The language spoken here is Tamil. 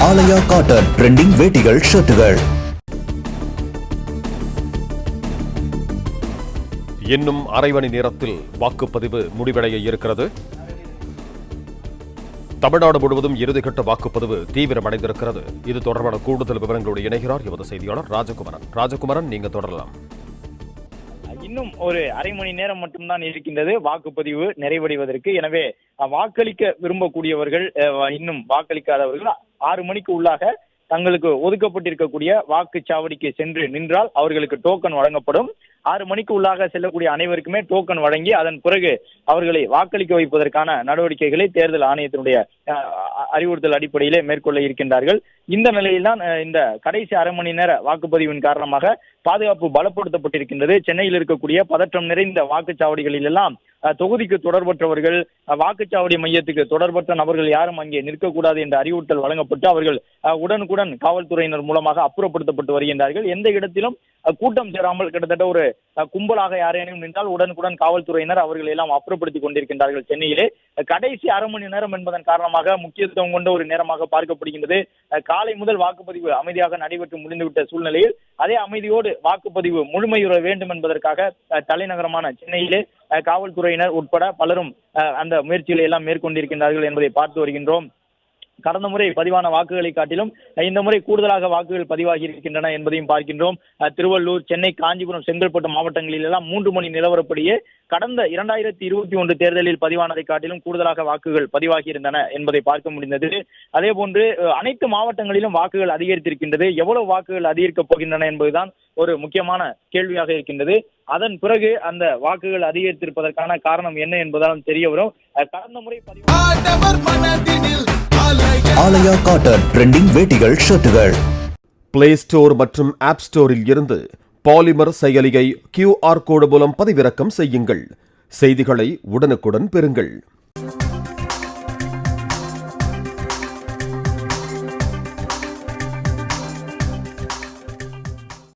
ஆலயா காட்டன் ட்ரெண்டிங் வேட்டிகள் ஷர்ட்டுகள். இன்னும் அரை மணி நேரத்தில் வாக்குப்பதிவு முடிவடைய இருக்கிறது. தமிழ்நாடு முழுவதும் இறுதிக்கட்ட வாக்குப்பதிவு தீவிரமடைந்திருக்கிறது. இது தொடர்பான கூடுதல் விவரங்களோடு இணைகிறார் எமது செய்தியாளர் ராஜகுமரன். ராஜகுமரன், நீங்க தொடரலாம். இன்னும் ஒரு அரை மணி நேரம் மட்டும்தான் இருக்கின்றது வாக்குப்பதிவு நிறைவடைவதற்கு. எனவே வாக்களிக்க விரும்பக்கூடியவர்கள், இன்னும் வாக்களிக்காதவர்கள் 6 மணிக்கு உள்ளாக தங்களுக்கு ஒதுக்கப்பட்டிருக்கக்கூடிய வாக்குச்சாவடிக்கு சென்று நின்றால் அவர்களுக்கு டோக்கன் வழங்கப்படும். 6 மணிக்கு உள்ளாக செல்லக்கூடிய அனைவருக்குமே டோக்கன் வழங்கி அதன் பிறகு அவர்களை வாக்களிக்க வைப்பதற்கான நடவடிக்கைகளை தேர்தல் ஆணையத்தினுடைய அறிவுறுத்தல் அடிப்படையிலே மேற்கொள்ள இருக்கின்றார்கள். இந்த நிலையில்தான் இந்த கடைசி அரை மணி நேர வாக்குப்பதிவின் காரணமாக பாதுகாப்பு பலப்படுத்தப்பட்டிருக்கின்றது. சென்னையில் இருக்கக்கூடிய பதற்றம் நிறைந்த வாக்குச்சாவடிகளில் எல்லாம் தொகுதிக்கு தொடர்பற்றவர்கள், வாக்குச்சாவடி மையத்துக்கு தொடர்பற்ற நபர்கள் யாரும் அங்கே நிற்கக்கூடாது என்ற அறிவுறுத்தல் வழங்கப்பட்டு அவர்கள் உடனுக்குடன் காவல்துறையினர் மூலமாக அப்புறப்படுத்தப்பட்டு வருகின்றார்கள். எந்த இடத்திலும் கூட்டம் சேராமல் கிட்டத்தட்ட ஒரு கும்பலாக யாரேனும் நின்றால் உடனுக்குடன் காவல்துறையினர் அவர்கள் எல்லாம் அப்புறப்படுத்திக் கொண்டிருக்கின்றார்கள். சென்னையிலே கடைசி அரை மணி நேரம் என்பதன் காரணமாக முக்கியத்துவம் கொண்ட ஒரு நேரமாக பார்க்கப்படுகின்றது. காலை முதல் வாக்குப்பதிவு அமைதியாக நடைபெற்று முடிந்துவிட்ட சூழ்நிலையில் அதே அமைதியோடு வாக்குப்பதிவு முழுமையுற வேண்டும் என்பதற்காக தலைநகரமான சென்னையிலே காவல்துறையினர் உட்பட பலரும் அந்த முயற்சிகளை எல்லாம் மேற்கொண்டிருக்கின்றார்கள் என்பதை பார்த்து வருகின்றோம். கடந்த முறை பதிவான வாக்குகளை காட்டிலும் இந்த முறை கூடுதலாக வாக்குகள் பதிவாகி இருக்கின்றன என்பதையும் பார்க்கின்றோம். திருவள்ளூர், சென்னை, காஞ்சிபுரம், செங்கல்பட்டு மாவட்டங்களில் எல்லாம் 3 மணி நிலவரப்படியே கடந்த 2021 தேர்தலில் பதிவானதை காட்டிலும் கூடுதலாக வாக்குகள் பதிவாகி இருந்தன என்பதை பார்க்க முடிந்தது. அதே போன்று அனைத்து மாவட்டங்களிலும் வாக்குகள் அதிகரித்திருக்கின்றது. எவ்வளவு வாக்குகள் அதிகரிக்கப் போகின்றன என்பதுதான் ஒரு முக்கியமான கேள்வியாக இருக்கின்றது. அதன் பிறகு அந்த வாக்குகள் அதிகரித்திருப்பதற்கான காரணம் என்ன என்பதாலும் தெரிய வரும். கடந்த முறை ஆலயா காட்டன் ட்ரெண்டிங் வேட்டிகள் ஷர்ட்டுகள். பிளே ஸ்டோர் மற்றும் ஆப் ஸ்டோரில் இருந்து பாலிமர் செயலியை QR கோடு மூலம் பதிவிறக்கம் செய்யுங்கள். செய்திகளை உடனுக்குடன் பெறுங்கள்.